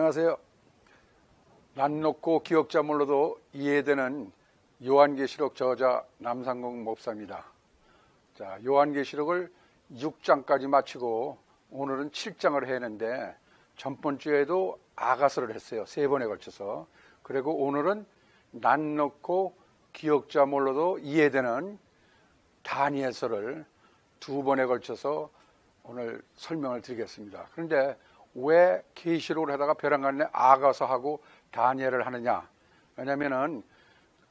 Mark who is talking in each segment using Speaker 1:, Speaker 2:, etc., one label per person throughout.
Speaker 1: 안녕하세요. 난 놓고 기억자 몰라도 이해되는 요한계시록 저자 남상공 목사입니다. 자, 요한계시록을 6장까지 마치고 오늘은 7장을 했는데 전번 주에도 아가서를 했어요. 3번에 걸쳐서. 그리고 오늘은 난 놓고 기억자 몰라도 이해되는 다니엘서를 2번에 걸쳐서 오늘 설명을 드리겠습니다. 그런데 왜 계시록을 하다가 벼랑간에 아가서하고 다니엘을 하느냐? 왜냐면은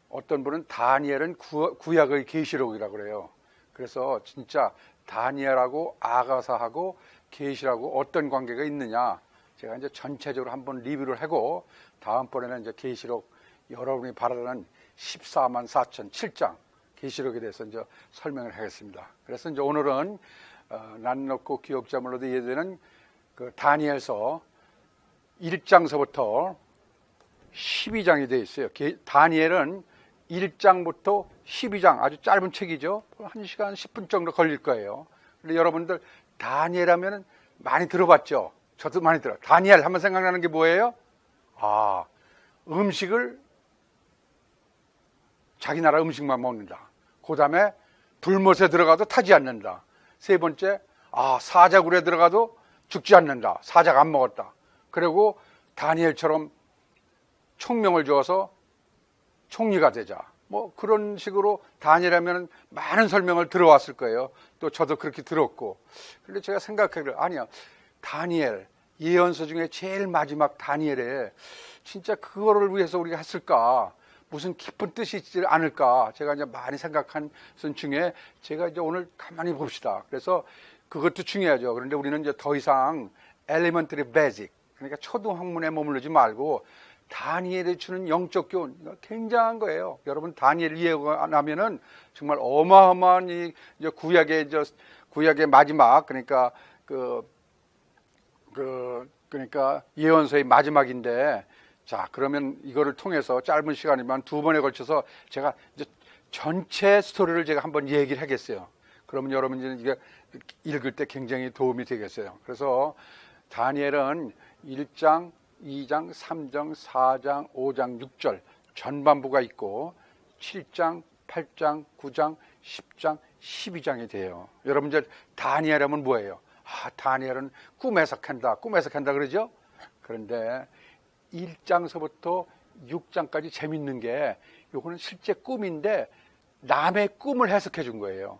Speaker 1: 어떤 분은 다니엘은 구약의 계시록이라고 그래요. 그래서 진짜 다니엘하고 아가서하고 계시록하고 어떤 관계가 있느냐? 제가 이제 전체적으로 한번 리뷰를 하고 다음번에는 이제 계시록 여러분이 바라는 14만 4천 7장 계시록에 대해서 이제 설명을 하겠습니다. 그래서 이제 오늘은 난 놓고 기억자 몰라도 이해되는 그 다니엘서 1장서부터 12장이 되어 있어요. 다니엘은 1장부터 12장 아주 짧은 책이죠. 1시간 10분 정도 걸릴 거예요. 근데 여러분들 다니엘 하면 많이 들어봤죠? 저도 많이 들어요. 다니엘 하면 생각나는 게 뭐예요? 음식을 자기 나라 음식만 먹는다. 그 다음에 불못에 들어가도 타지 않는다. 세 번째, 사자굴에 들어가도 죽지 않는다. 사자가 안 먹었다. 그리고 다니엘처럼 총명을 주어서 총리가 되자. 뭐 그런 식으로 다니엘하면 많은 설명을 들어왔을 거예요. 또 저도 그렇게 들었고. 그런데 제가 생각하기를 아니야. 다니엘 예언서 중에 제일 마지막 다니엘에 진짜 그거를 위해서 우리가 했을까? 무슨 깊은 뜻이 있지 않을까? 제가 이제 많이 생각한 중에 제가 이제 오늘 가만히 봅시다. 그래서 그것도 중요하죠. 그런데 우리는 이제 더 이상 elementary basic, 그러니까 초등학문에 머무르지 말고 다니엘이 주는 영적 교훈 굉장한 거예요. 여러분 다니엘 이해가 안 하면은 정말 어마어마한 이 구약의 마지막, 그러니까 그러니까 예언서의 마지막인데, 자, 그러면 이거를 통해서 짧은 시간이지만 2번에 걸쳐서 제가 이제 전체 스토리를 제가 한번 얘기를 하겠어요. 그러면 여러분들은 이게 읽을 때 굉장히 도움이 되겠어요. 그래서 다니엘은 1장, 2장, 3장, 4장, 5장, 6절 전반부가 있고 7장, 8장, 9장, 10장, 12장이 돼요. 여러분들 다니엘 하면 뭐예요? 다니엘은 꿈 해석한다 그러죠? 그런데 1장서부터 6장까지 재밌는 게 요거는 실제 꿈인데 남의 꿈을 해석해 준 거예요.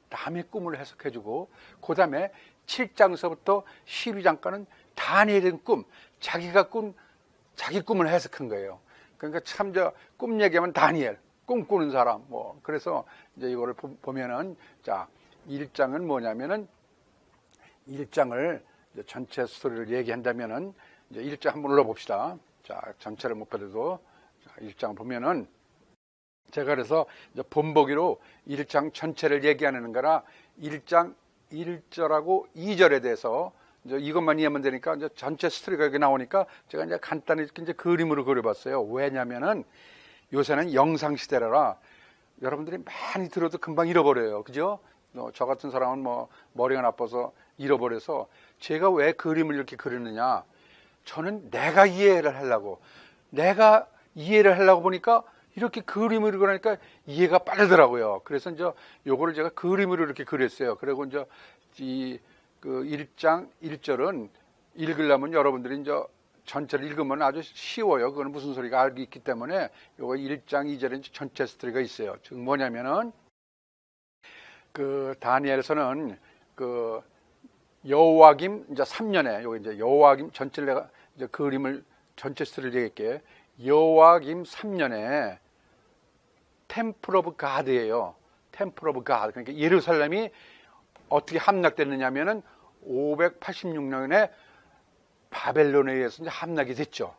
Speaker 1: 남의 꿈을 해석해 주고 그 다음에 7장서부터 12장까지는 다니엘의 꿈, 자기가 자기 꿈을 해석한 거예요. 그러니까 참 꿈 얘기하면 다니엘, 꿈꾸는 사람 뭐. 그래서 이제 이거를 보면은, 자, 1장은 뭐냐면은 1장을 전체 스토리를 얘기한다면은 이제 1장 한번 눌러봅시다. 자, 전체를 못 봐도 1장 보면은 제가 그래서 이제 본보기로 1장 전체를 얘기하는 거라 1장 1절하고 2절에 대해서 이제 이것만 이해하면 되니까 이제 전체 스토리가 여기 나오니까 제가 이제 간단히 이제 그림으로 그려봤어요. 왜냐면은 요새는 영상 시대라 여러분들이 많이 들어도 금방 잃어버려요. 그죠? 저 같은 사람은 뭐 머리가 나빠서 잃어버려서 제가 왜 그림을 이렇게 그리느냐? 저는 내가 이해를 하려고 보니까 이렇게 그림으로 그러니까 이해가 빠르더라고요. 그래서 이제 요거를 제가 그림으로 이렇게 그렸어요. 그리고 이제 그 1장 1절은 읽으려면 여러분들이 이제 전체를 읽으면 아주 쉬워요. 그건 무슨 소리가 알고 있기 때문에 요거 1장 2절에 전체 스토리가 있어요. 즉 뭐냐면은 그 다니엘서는 그 여호와김 이제 3년에 요거 이제 여호와김 전체를 내가 이제 그림을 전체 스토리를 얘기할게. 여호와김 3년에 템플 오브 가드예요. 템플 오브 가드. 그러니까 예루살렘이 어떻게 함락됐느냐면은 586년에 바벨론에 의해서 이제 함락이 됐죠.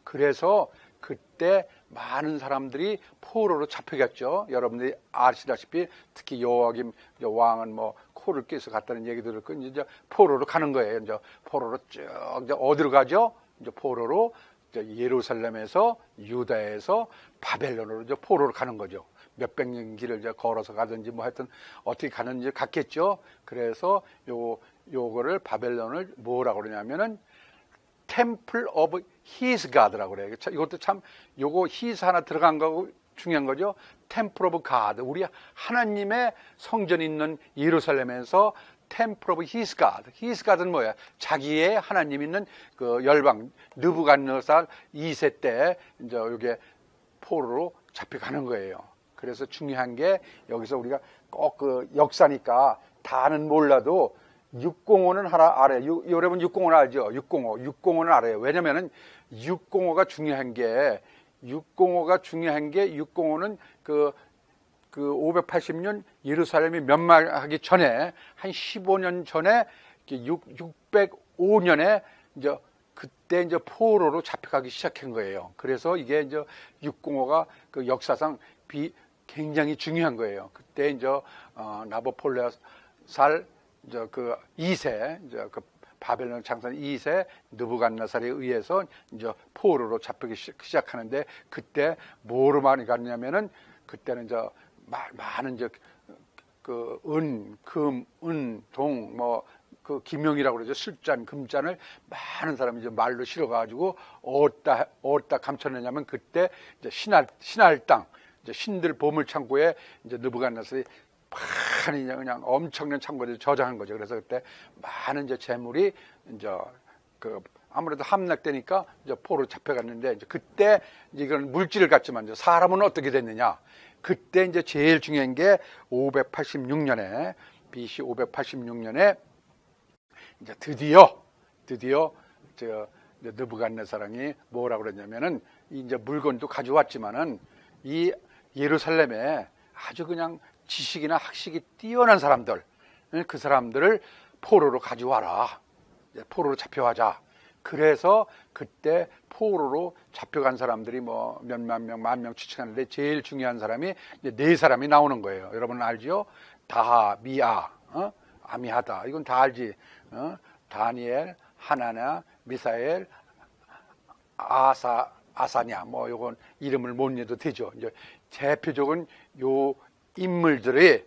Speaker 1: 그래서 그때 많은 사람들이 포로로 잡혀갔죠. 여러분들이 아시다시피 특히 여호와김 왕은 뭐 코를 깨서 갔다는 얘기 들을 거 이제 포로로 가는 거예요. 이제 포로로 쭉 이제 어디로 가죠? 이제 포로로 이제 예루살렘에서 유다에서 바벨론으로 이제 포로로 가는 거죠. 몇백 년 길을 이제 걸어서 가든지 뭐 하여튼 어떻게 가는지 갔겠죠. 그래서 요거를 바벨론을 뭐라고 그러냐면은 템플 오브 His God라고 그래요. 이것도 참 요거 His 하나 들어간 거고 중요한 거죠. Temple of God. 우리 하나님의 성전이 있는 예루살렘에서 Temple of His God. His God은 뭐야? 자기의 하나님 있는 그 열방 느부갓네살 2세 때 이제 이게 포로로 잡혀가는 거예요. 그래서 중요한 게 여기서 우리가 꼭 그 역사니까 다는 몰라도 605는 하나 알아요. 여러분 605는 알죠? 605는 알아요. 왜냐면은 605가 중요한 게 605는 그 580년 예루살렘이 멸망하기 전에 한 15년 전에 605년에 이제 그때 이제 포로로 잡혀가기 시작한 거예요. 그래서 이게 이제 605가 그 역사상 굉장히 중요한 거예요. 그때 이제 나부콜레살 이제 그 2세 이제 그 바벨론 창선 2세 느부갓네살에 의해서 이제 포로로 잡히기 시작하는데 그때 뭐로 많이 갔냐면은 그때는 이제 많은 이제 그 금, 동 뭐 그 김용이라고 그러죠. 술잔, 금잔을 많은 사람이 이제 말로 실어가지고 어디다 감춰내냐면 그때 이제 신할 땅, 이제 신들 보물 창고에 이제 느부갓네살이 많이 그냥 엄청난 창고를 저장한 거죠. 그래서 그때 많은 이제 재물이 이제 그 아무래도 함락되니까 이제 포로 잡혀갔는데 이제 그때 이건 물질을 갖지만 이제 사람은 어떻게 됐느냐? 그때 이제 제일 중요한 게 586년에 BC 586년에 이제 드디어 저 느부갓네살이 뭐라고 그랬냐면은 이제 물건도 가져왔지만은 이 예루살렘에 아주 그냥 지식이나 학식이 뛰어난 사람들, 그 사람들을 포로로 가져와라. 포로로 잡혀가자. 그래서 그때 포로로 잡혀간 사람들이 뭐 몇만 명, 만 명 추측하는데 제일 중요한 사람이 이제 4사람이 나오는 거예요. 여러분 알죠? 다하, 미아, 아미하다. 이건 다 알지. 다니엘, 하나냐, 미사엘, 아사냐. 뭐 요건 이름을 못 내도 되죠. 이제 대표적인 요 인물들이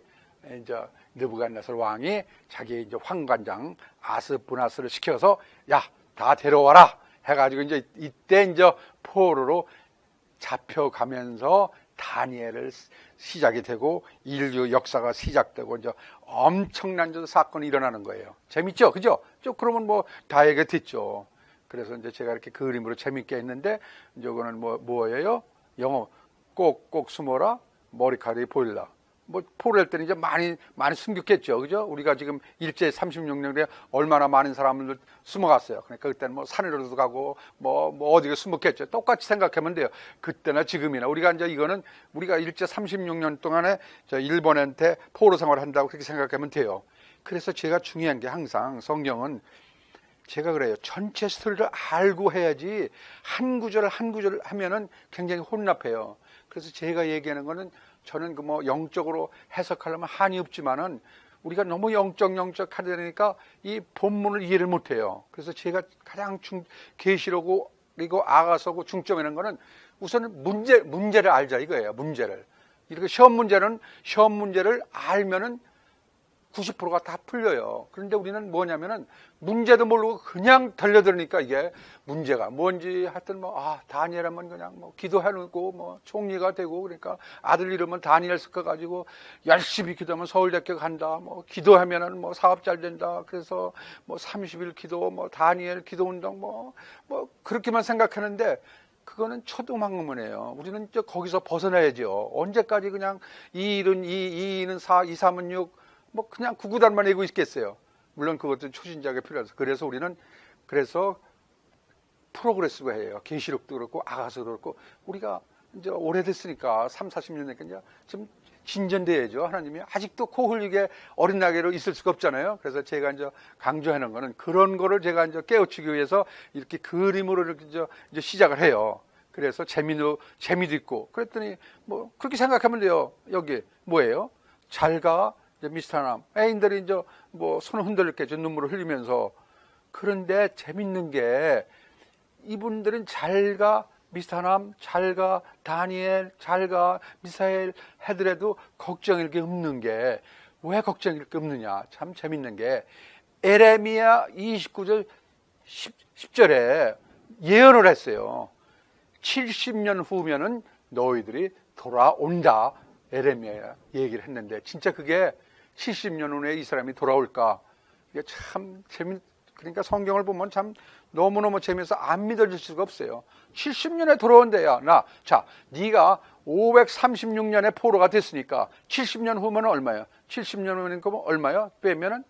Speaker 1: 이제 느부갓네살 왕이 자기 이제 황관장 아스부나스를 시켜서 야, 다 데려와라 해가지고 이제 이때 이제 포로로 잡혀가면서 다니엘을 시작이 되고 인류 역사가 시작되고 이제 엄청난 사건이 일어나는 거예요. 재밌죠, 그죠? 그러면 뭐 다 얘기 듣죠. 그래서 이제 제가 이렇게 그림으로 재밌게 했는데 이거는 뭐예요? 영어 꼭 숨어라 머리카락이 보일라. 뭐 포로할 때는 이제 많이 숨겼겠죠, 그죠? 우리가 지금 일제 36년에 얼마나 많은 사람들 숨어갔어요. 그러니까 그때는 뭐 산으로도 가고 뭐 어디가 숨었겠죠. 똑같이 생각하면 돼요. 그때나 지금이나 우리가 이제 이거는 우리가 일제 36년 동안에 저 일본한테 포로 생활한다고 그렇게 생각하면 돼요. 그래서 제가 중요한 게 항상 성경은 제가 그래요. 전체 스토리를 알고 해야지 한 구절 하면은 굉장히 혼납해요. 그래서 제가 얘기하는 거는 저는 그 뭐 영적으로 해석하려면 한이 없지만은 우리가 너무 영적 하다 보니까 이 본문을 이해를 못 해요. 그래서 제가 가장 계시록고 그리고 아가서고 중점이라는 거는 우선은 문제를 알자 이거예요. 문제를. 이렇게 시험 문제를 알면은 90%가 다 풀려요. 그런데 우리는 뭐냐면은 문제도 모르고 그냥 달려들으니까 이게 문제가 뭔지 하여튼 다니엘 하면 그냥 기도해놓고 총리가 되고 그러니까 아들 이름은 다니엘 섞어가지고 열심히 기도하면 서울대학교 간다. 기도하면은 사업 잘 된다. 그래서 30일 기도, 다니엘 기도 운동 그렇게만 생각하는데 그거는 초등학문이에요. 우리는 이제 거기서 벗어나야죠. 언제까지 그냥 2일은 2, 2는 4, 2, 3은 6 그냥 구구단만 외고 있겠어요. 물론 그것도 초신자가 필요해서. 그래서 우리는 프로그레시브해요. 계시록도 그렇고 아가서도 그렇고 우리가 이제 오래됐으니까 3, 40년 되니까 이제 좀 진전돼야죠. 하나님이 아직도 코 흘리게 어린 나귀로 있을 수가 없잖아요. 그래서 제가 이제 강조하는 거는 그런 거를 제가 이제 깨우치기 위해서 이렇게 그림으로 이렇게 이제 시작을 해요. 그래서 재미도 있고 그랬더니 그렇게 생각하면 돼요. 여기 뭐예요? 잘가 미스터남 애인들이 이제 손을 흔들렸겠죠. 눈물을 흘리면서. 그런데 재밌는 게 이분들은 잘가 미스터남, 잘가 다니엘, 잘가 미사엘 해더라도 걱정일 게 없는 게 왜 걱정일 게 없느냐. 참 재밌는 게 에레미야 29절 10절에 예언을 했어요. 70년 후면은 너희들이 돌아온다. 에레미야 얘기를 했는데 진짜 그게 70년 후에 이 사람이 돌아올까? 이게 참 그러니까 성경을 보면 참 너무너무 재미있어서 안 믿어질 수가 없어요. 70년에 돌아온대야. 자, 네가 536년에 포로가 됐으니까 70년 후면 얼마야? 70년 후면 얼마야? 빼면은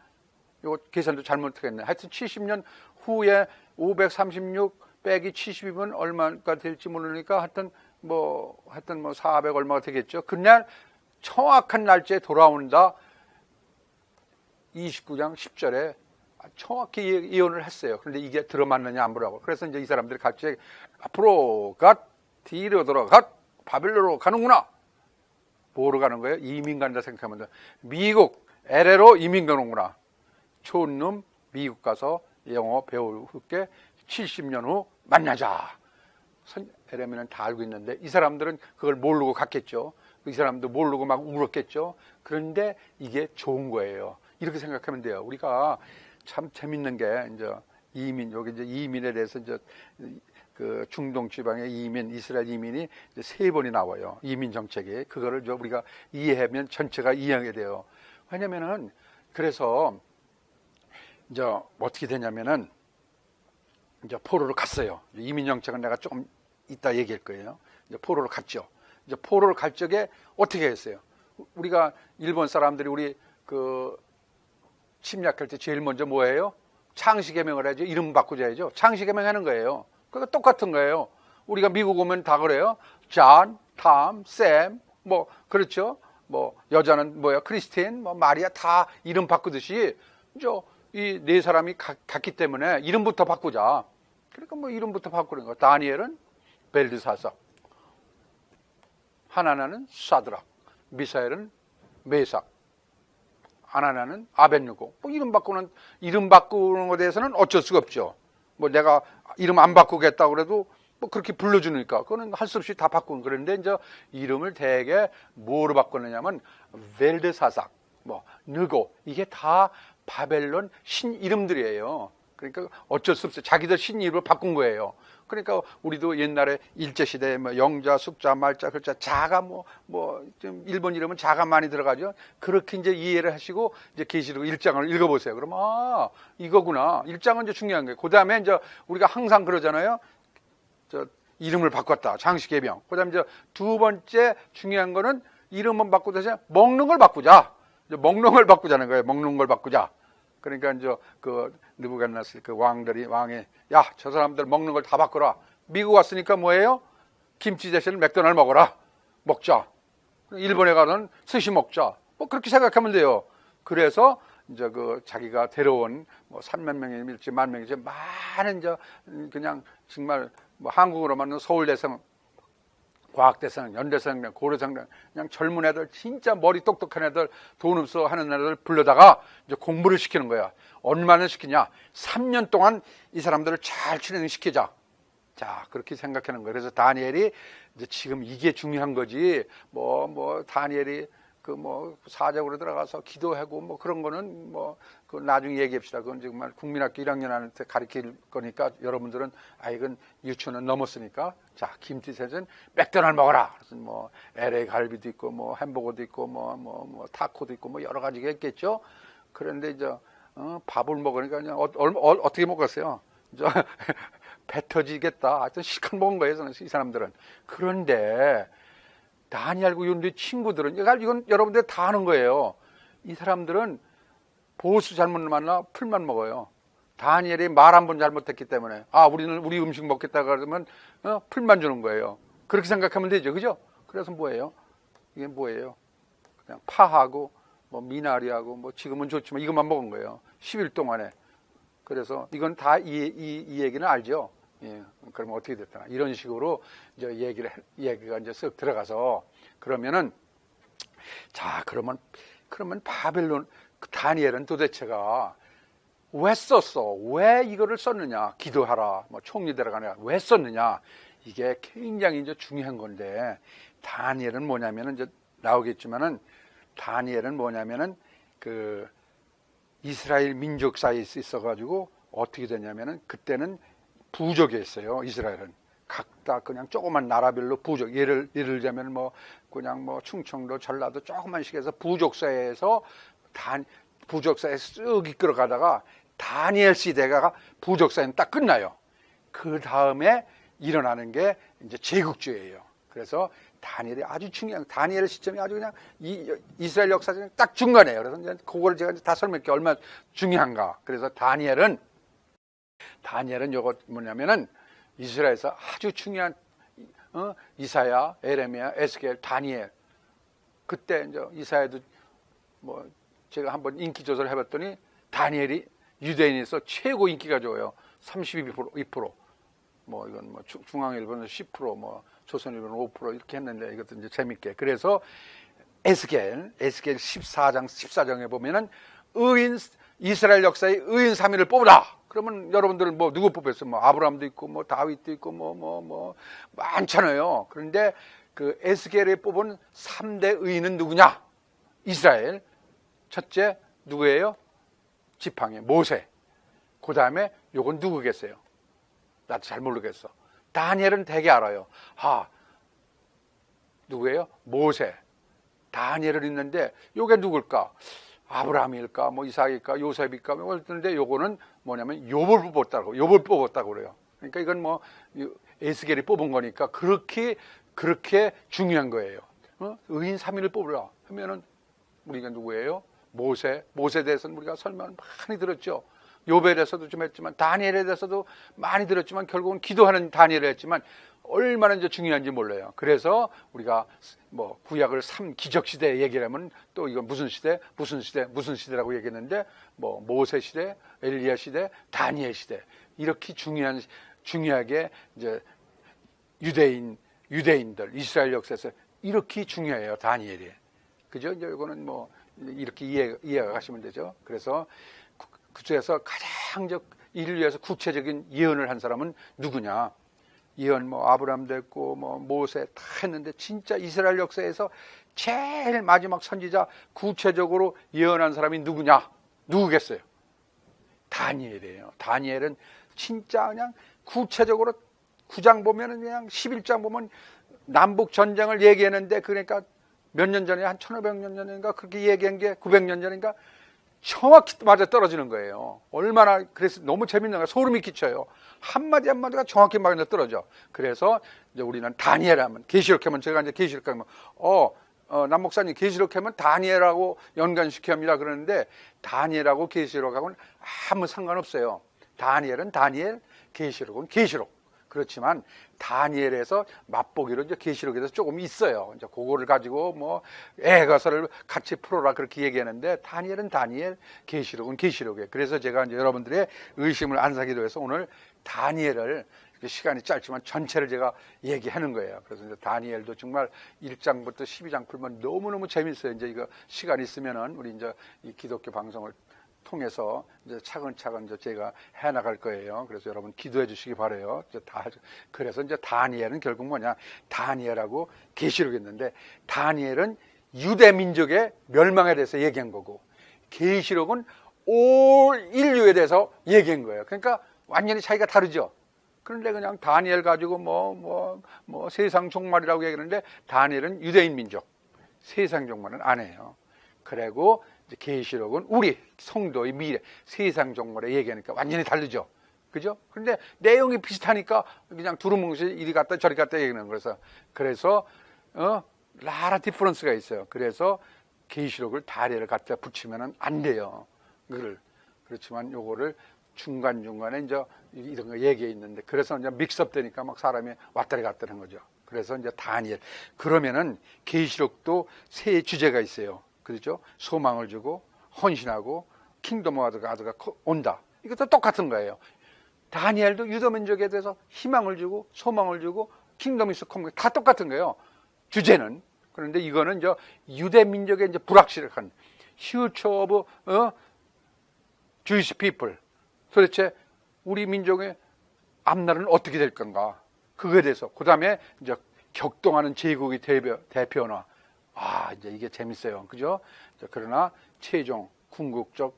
Speaker 1: 이거 계산도 잘못했네. 하여튼 70년 후에 536 빼기 70이면 얼마가 될지 모르니까 하여튼 뭐 400 얼마가 되겠죠. 그날 정확한 날짜에 돌아온다. 29장 10절에 정확히 예언을 했어요. 그런데 이게 들어맞느냐 안 보라고. 그래서 이제 이 사람들이 갑자기 앞으로 뒤로 돌아가 바벨론으로 가는구나. 뭐로 가는 거예요? 이민 간다 생각하면 돼. 미국 LA로 이민 가는구나. 좋은 놈 미국 가서 영어 배우게 70년 후 만나자. 에레미야는 다 알고 있는데 이 사람들은 그걸 모르고 갔겠죠. 이 사람도 모르고 막 울었겠죠. 그런데 이게 좋은 거예요. 이렇게 생각하면 돼요. 우리가 참 재밌는 게 이제 여기 이제 이민에 대해서 이제 그 중동 지방의 이스라엘 이민이 이제 3번이 나와요. 이민 정책이. 그거를 우리가 이해하면 전체가 이해하게 돼요. 왜냐면은 그래서 이제 어떻게 되냐면은 이제 포로로 갔어요. 이민 정책은 내가 조금 이따 얘기할 거예요. 이제 포로로 갔죠. 이제 포로로 갈 적에 어떻게 했어요? 우리가 일본 사람들이 우리 그 침략할 때 제일 먼저 뭐예요? 창씨개명을 하죠. 이름 바꾸자야죠. 창씨개명하는 거예요. 그거 똑같은 거예요. 우리가 미국 오면 다 그래요. 존, 톰, 샘, 뭐 그렇죠. 뭐 여자는 뭐야? 크리스틴, 뭐 마리아 다 이름 바꾸듯이 이 네 사람이 갔기 때문에 이름부터 바꾸자. 그러니까 뭐 이름부터 바꾸는 거. 다니엘은 벨드사삭, 하나나는 사드락, 미사엘은 메삭, 아나나는 아벳느고. 뭐 이름 바꾸는 것에 대해서는 어쩔 수가 없죠. 뭐 내가 이름 안 바꾸겠다 그래도 뭐 그렇게 불러주니까 그거는 할 수 없이 다 바꾸는. 그런데 이제 이름을 대개 뭐로 바꾸느냐면 벨드사삭, 뭐 느고, 이게 다 바벨론 신 이름들이에요. 그러니까 어쩔 수 없어요. 자기들 신 이름을 바꾼 거예요. 그러니까 우리도 옛날에 일제시대에 뭐 영자, 숙자, 말자, 글자, 자가 좀 일본 이름은 자가 많이 들어가죠. 그렇게 이제 이해를 하시고 이제 계시록 1장을 읽어보세요. 그러면 이거구나. 1장은 이제 중요한 거예요. 그 다음에 이제 우리가 항상 그러잖아요. 이름을 바꿨다. 장식 개명. 그 다음에 이제 두 번째 중요한 거는 이름은 바꾸다 대신 먹는 걸 바꾸자. 이제 먹는 걸 바꾸자는 거예요. 먹는 걸 바꾸자. 그러니까 이제 그 느부갓네살 그 왕이 저 사람들 먹는 걸 다 바꾸라. 미국 왔으니까 뭐예요? 김치 대신 맥도날드 먹어라. 먹자. 일본에 가서는 스시 먹자. 뭐 그렇게 생각하면 돼요. 그래서 이제 그 자기가 데려온 뭐 3만 명일지 1만 명일지 많은 그냥 정말 뭐 한국으로 말하는 서울대생, 과학대생, 연대생, 고려생, 그냥 젊은 애들, 진짜 머리 똑똑한 애들, 돈 없어 하는 애들 불러다가 이제 공부를 시키는 거야. 얼마나 시키냐? 3년 동안 이 사람들을 잘 진행시키자. 자, 그렇게 생각하는 거예요. 그래서 다니엘이 이제 지금 이게 중요한 거지. 다니엘이 사적으로 들어가서 기도하고 뭐 그런 거는 그 나중에 얘기합시다. 그건 정말 국민학교 1학년한테 가르칠 거니까 여러분들은 이건 유치원은 넘었으니까. 자, 김치셋은 맥도날드 먹어라. 그래서 LA 갈비도 있고 햄버거도 있고 타코도 있고 여러 가지가 있겠죠. 그런데 이제 밥을 먹으니까 그냥 어떻게 먹었어요? 배 터지겠다. 하여튼 실컷 먹은 거예요, 이 사람들은. 그런데 다니엘과 윤리 친구들은 이건 여러분들 다 아는 거예요. 이 사람들은 보수 잘못 만나 풀만 먹어요. 다니엘이 말 한 번 잘못했기 때문에 우리는 우리 음식 먹겠다 그러면 풀만 주는 거예요. 그렇게 생각하면 되죠, 그죠? 그래서 뭐예요? 이게 뭐예요? 그냥 파하고 미나리하고 지금은 좋지만 이것만 먹은 거예요. 10일 동안에. 그래서 이건 다 이 얘기는 알죠. 예, 그러면 어떻게 됐더라. 이런 식으로 이제 얘기가 이제 쓱 들어가서 그러면은 자, 그러면 바벨론 다니엘은 도대체가 왜 썼어? 왜 이거를 썼느냐? 기도하라. 총리 데려가냐? 왜 썼느냐? 이게 굉장히 이제 중요한 건데 다니엘은 뭐냐면은 이제 나오겠지만은 다니엘은 뭐냐면은 그 이스라엘 민족 사이에 있어가지고 어떻게 되냐면은 그때는 부족이 있어요. 이스라엘은 각다 그냥 조그만 나라별로 부족. 예를 들자면 뭐 그냥 뭐 충청도, 전라도 조그만씩 해서 부족사에서 부족사에 쓱 이끌어가다가 다니엘 시대가 부족사에는 딱 끝나요. 그 다음에 일어나는 게 이제 제국주의예요. 그래서 다니엘이 아주 중요한, 다니엘 시점이 아주 그냥 이스라엘 역사적인 딱 중간이에요. 그래서 이제 그걸 제가 다 설명해 게 얼마나 중요한가. 그래서 다니엘은 요거 뭐냐면은 이스라엘에서 아주 중요한 이사야, 에레미야, 에스겔, 다니엘. 그때 이제 이사야도 뭐 제가 한번 인기 조사를 해봤더니 다니엘이 유대인에서 최고 인기가 좋아요. 32%. 뭐 이건 뭐 중앙일보는 10%, 뭐 조선일보는 5% 이렇게 했는데 이것도 이제 재밌게. 그래서 에스겔 14장에 보면은 이스라엘 역사의 의인 3인을 뽑으라. 그러면 여러분들 뭐 누구 뽑혔어요? 뭐 아브라함도 있고 뭐 다윗도 있고 뭐 많잖아요. 그런데 그 에스겔에 뽑은 3대 의인은 누구냐? 이스라엘. 첫째 누구예요? 지팡이 모세. 그 다음에 요건 누구겠어요? 나도 잘 모르겠어. 다니엘은 되게 알아요. 누구예요? 모세. 다니엘은 있는데 요게 누굴까? 아브라함일까? 뭐 이삭일까? 요셉일까? 뭐 그런데 요거는 뭐냐면 욥을 뽑았다고 그래요. 그러니까 이건 뭐 에스겔이 뽑은 거니까 그렇게 중요한 거예요. 의인 3인을 뽑으라 하면은 우리가 누구예요? 모세에 대해서는 우리가 설명 많이 들었죠. 욥에 대해서도 좀 했지만 다니엘에 대해서도 많이 들었지만 결국은 기도하는 다니엘을 했지만 얼마나 이제 중요한지 몰라요. 그래서 우리가 뭐 구약을 3기적 시대 얘기를 하면 또 이건 무슨 시대라고 얘기했는데 뭐 모세 시대, 엘리야 시대, 다니엘 시대 이렇게 중요하게 이제 유대인들 이스라엘 역사에서 이렇게 중요해요. 다니엘이. 그죠? 이제 이거는 뭐 이렇게 이해가 가시면 되죠. 그래서 그중에서 가장 인류에서 구체적인 예언을 한 사람은 누구냐? 예언 뭐 아브라함 됐고 뭐 모세 다 했는데 진짜 이스라엘 역사에서 제일 마지막 선지자 구체적으로 예언한 사람이 누구겠어요? 다니엘이에요. 다니엘은 진짜 그냥 구체적으로 9장 보면은 그냥 11장 보면 남북 전쟁을 얘기했는데 그러니까 몇 년 전에 한 1500년 전인가 그렇게 얘기한 게 900년 전인가 정확히 맞아 떨어지는 거예요. 얼마나 그래서 너무 재밌는 거야. 소름이 끼쳐요. 한마디 한마디가 정확히 맞아 떨어져. 그래서 이제 우리는 다니엘 하면 계시록 하면 제가 이제 계시록 하면 남 목사님 계시록 하면 다니엘하고 연관시켜 합니다. 그러는데 다니엘하고 계시록하고는 아무 상관없어요. 다니엘은 다니엘, 계시록은 계시록. 그렇지만 다니엘에서 맛보기로 이제 계시록에서 조금 있어요. 이제 그거를 가지고 뭐 애가서를 같이 풀어라 그렇게 얘기하는데 다니엘은 다니엘, 계시록은 계시록이에요. 그래서 제가 이제 여러분들의 의심을 안 사기도 해서 오늘 다니엘을 시간이 짧지만 전체를 제가 얘기하는 거예요. 그래서 이제 다니엘도 정말 1장부터 12장 풀면 너무너무 재밌어요. 이제 이거 시간 있으면은 우리 이제 이 기독교 방송을 통해서 이제 차근차근 이제 제가 해나갈 거예요. 그래서 여러분 기도해 주시기 바라요. 그래서 이제 다니엘은 결국 뭐냐? 다니엘하고 계시록이 있는데 다니엘은 유대 민족의 멸망에 대해서 얘기한 거고 계시록은 올 인류에 대해서 얘기한 거예요. 그러니까 완전히 차이가 다르죠. 그런데 그냥 다니엘 가지고 뭐 세상 종말이라고 얘기하는데 다니엘은 유대인 민족, 세상 종말은 안 해요. 그리고 계시록은 우리 성도의 미래, 세상 종말에 얘기하니까 완전히 다르죠. 그죠? 그런데 내용이 비슷하니까 그냥 두루뭉실 이리 갔다 저리 갔다 얘기하는 거라서 그래서 라라 디퍼런스가 있어요. 그래서 계시록을 다리를 갖다 붙이면 안 돼요. 그렇지만 요거를 중간중간에 이제 이런 거 얘기해 있는데 그래서 이제 믹스업 되니까 막 사람이 왔다리 갔다리 하는 거죠. 그래서 이제 다니엘. 그러면은 계시록도 세 주제가 있어요. 그렇죠? 소망을 주고 헌신하고 킹덤 오브 가드가 온다. 이것도 똑같은 거예요. 다니엘도 유대민족에 대해서 희망을 주고 소망을 주고 킹덤 이스 컴 다 똑같은 거예요. 주제는. 그런데 이거는 이제 유대민족의 이제 불확실한 future of Jewish people. 도대체 우리 민족의 앞날은 어떻게 될 건가? 그거에 대해서. 그다음에 이제 격동하는 제국의 대표나 이제 이게 재밌어요. 그죠? 그러나 최종 궁극적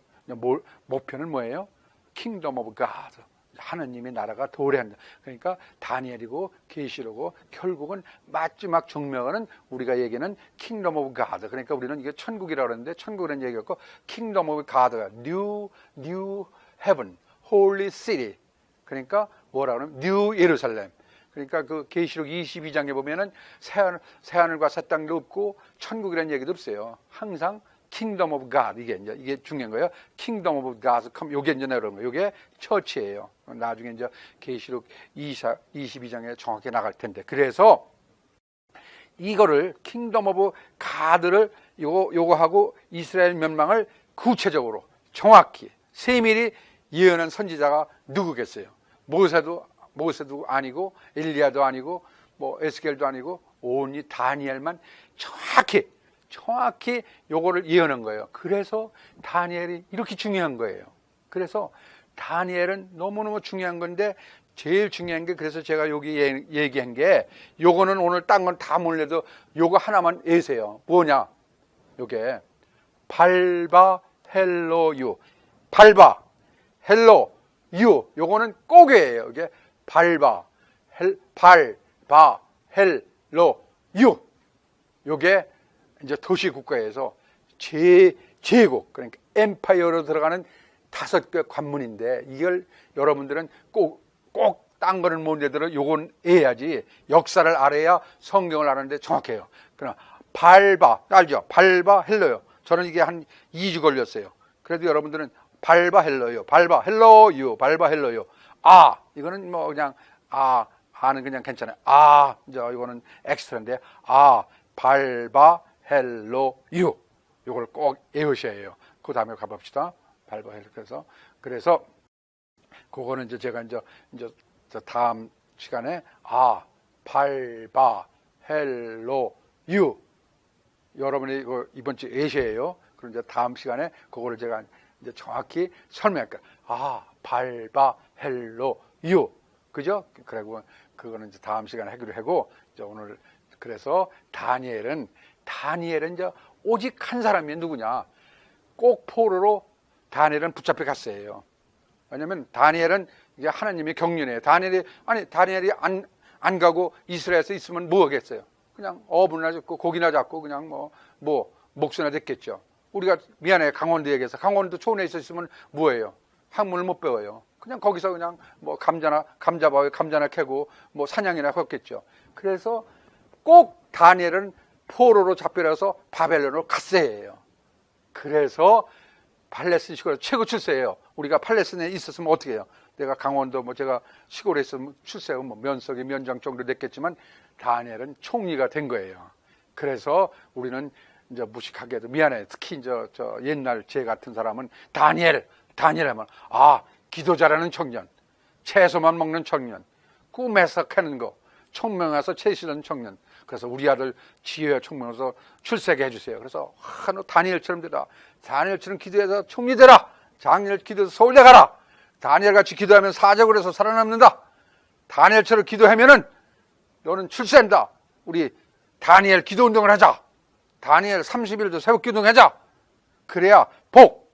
Speaker 1: 목표는 뭐예요? 킹덤 오브 가드. 하느님의 나라가 도래한다. 그러니까 다니엘이고 계시록이고 결국은 마지막 종명은 우리가 얘기하는 킹덤 오브 가드. 그러니까 우리는 이게 천국이라고 그러는데 천국이라는 얘기였고 킹덤 오브 가드가 뉴 헤븐, 홀리 시티. 그러니까 뭐라 그러면 뉴 예루살렘. 그러니까 그 계시록 22장에 보면은 새하늘과 새 땅도 없고 천국이라는 얘기도 없어요. 항상 킹덤 오브 갓, 이게 중요한 거예요. 킹덤 오브 갓, 요게 이제 나오는 거예요. 요게 처치예요. 나중에 이제 계시록 22장에 정확히 나갈 텐데. 그래서 이거를 킹덤 오브 갓을 요거하고 이스라엘 멸망을 구체적으로 정확히 세밀히 예언한 선지자가 누구겠어요? 모세도 아니고 엘리야도 아니고 뭐 에스겔도 아니고 오니 다니엘만 정확히 요거를 예언한 거예요. 그래서 다니엘이 이렇게 중요한 거예요. 그래서 다니엘은 너무너무 중요한 건데 제일 중요한 게 그래서 제가 여기 얘기한 게 요거는 오늘 딴 건 다 몰라도 요거 하나만 애세요. 뭐냐? 요게 발바 헬로 유. 발바 헬로 유. 요거는 꼭이에요. 이게 발바 헬로 유. 요게 이제 도시국가에서 제국, 그러니까 엠파이어로 들어가는 5개 관문인데 이걸 여러분들은 꼭 딴 거는 못 내더라도 요건 해야지 역사를 알아야 성경을 아는데 정확해요. 그럼 발바, 알죠? 발바 헬로요. 저는 이게 한 2주 걸렸어요. 그래도 여러분들은 발바 헬로요. 발바 헬로요. 발바 헬로요. 아, 이거는 뭐 그냥 아는 그냥 괜찮아요. 이제 이거는 엑스트라인데 발바 헬로 유. 요걸 꼭 외우셔야 해요. 그 다음에 가봅시다. 발바 헬로. 그래서 그거는 이제 제가 이제 다음 시간에 발바 헬로 유. 여러분이 이거 이번 주 예시예요. 그럼 이제 다음 시간에 그거를 제가 이제 정확히 설명할게요. 발바 헬로 유. 그죠? 그리고 그거는 이제 다음 시간에 하기로 하고 이제 오늘 그래서 다니엘은 이제 오직 한 사람이 누구냐? 꼭 포로로 다니엘은 붙잡혀 갔어요. 왜냐면 다니엘은 이게 하나님의 경륜이에요. 다니엘이 안 가고 이스라엘에서 있으면 뭐 하겠어요? 그냥 어부나 잡고 고기나 잡고 그냥 뭐 목수나 됐겠죠. 우리가 미안해 강원도 얘기해서 강원도 초원에 있었으면 뭐예요? 학문을 못 배워요. 그냥 거기서 그냥 뭐 감자나 캐고 뭐 사냥이나 했겠죠. 그래서 꼭 다니엘은 포로로 잡혀서 바벨론으로 갔어야 해요. 그래서 팔레스틴 시골 최고 출세예요. 우리가 팔레스틴에 있었으면 어떻게 해요? 내가 강원도 제가 시골에 있으면 출세하고 면석이 면장 정도 됐겠지만 다니엘은 총리가 된 거예요. 그래서 우리는 이제 무식하게도 미안해. 특히 저 옛날 제 같은 사람은 다니엘 하면 기도 잘하는 청년, 채소만 먹는 청년, 꿈에서 캐는 거, 총명해서 채시는 청년. 그래서 우리 아들 지혜와 총명해서 출세하게 해주세요. 그래서 너 다니엘처럼 되라. 다니엘처럼 기도해서 총리 되라. 다니엘 기도해서 서울대 가라. 다니엘같이 기도하면 사적으로 해서 살아남는다. 다니엘처럼 기도하면은 너는 출세한다. 우리 다니엘 기도운동을 하자. 다니엘 30일도 새벽 기도하자. 그래야 복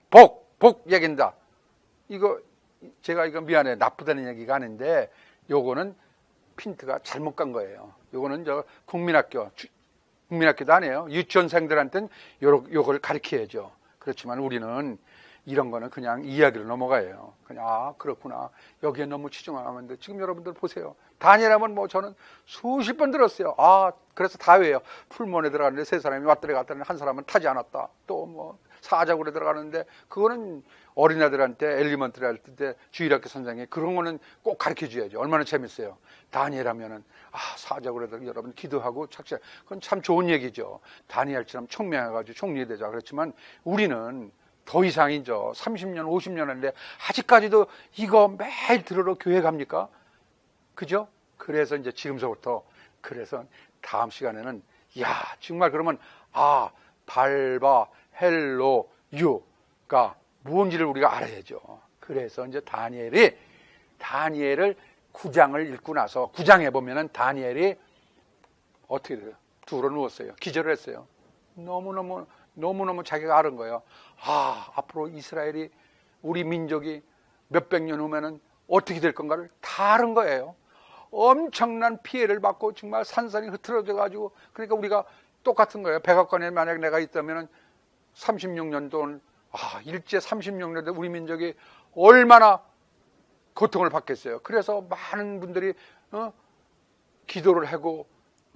Speaker 1: 얘긴다. 제가 미안해. 나쁘다는 얘기가 아닌데 요거는 핀트가 잘못 간 거예요. 요거는 국민학교도 아니에요. 유치원생들한테는 요걸 가르쳐야죠. 그렇지만 우리는 이런 거는 그냥 이야기로 넘어가요. 그냥 그렇구나. 여기에 너무 치중하면 돼. 지금 여러분들 보세요. 다니엘하면 저는 수십 번 들었어요. 그래서 다 외워요. 풀몬에 들어가는데 3사람이 왔더니 갔더니 한 사람은 타지 않았다. 또 사자굴에 들어가는데 그거는 어린아들한테 엘리먼트리 할 때 주일학교 선생이 그런 거는 꼭 가르쳐 줘야죠. 얼마나 재밌어요. 다니엘 하면은 사자굴에 들어가 여러분 기도하고 착취. 그건 참 좋은 얘기죠. 다니엘처럼 총명해가지고 총리 되자. 그렇지만 우리는 더 이상이죠. 30년, 50년 했는데 아직까지도 이거 매일 들으러 교회 갑니까? 그죠? 그래서 이제 지금서부터 그래서 다음 시간에는 정말 그러면 발바 헬로 유가 무언지를 우리가 알아야죠. 그래서 이제 다니엘을 9장을 읽고 나서 9장에 보면은 다니엘이 어떻게 돼요? 둘러 누웠어요. 기절을 했어요. 너무너무 자기가 아는 거예요. 앞으로 이스라엘이 우리 민족이 몇백 년 후면은 어떻게 될 건가를 다 아는 거예요. 엄청난 피해를 받고 정말 산산이 흐트러져 가지고, 그러니까 우리가 똑같은 거예요. 백악관에 만약 내가 있다면 36년도는 일제 36년대 우리 민족이 얼마나 고통을 받겠어요. 그래서 많은 분들이 기도를 하고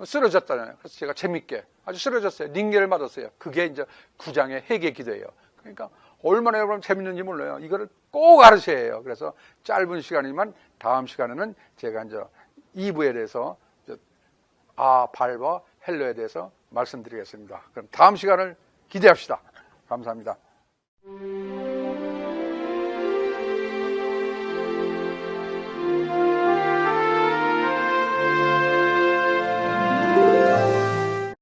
Speaker 1: 쓰러졌잖아요. 그래서 제가 재밌게 아주 쓰러졌어요. 링겔을 맞았어요. 그게 이제 9장의 회개 기도예요. 그러니까 얼마나 여러분 재밌는지 몰라요. 이거를 꼭 알으셔야 해요. 그래서 짧은 시간이지만 다음 시간에는 제가 이제 2부에 대해서 발과 헬로에 대해서 말씀드리겠습니다. 그럼 다음 시간을 기대합시다. 감사합니다.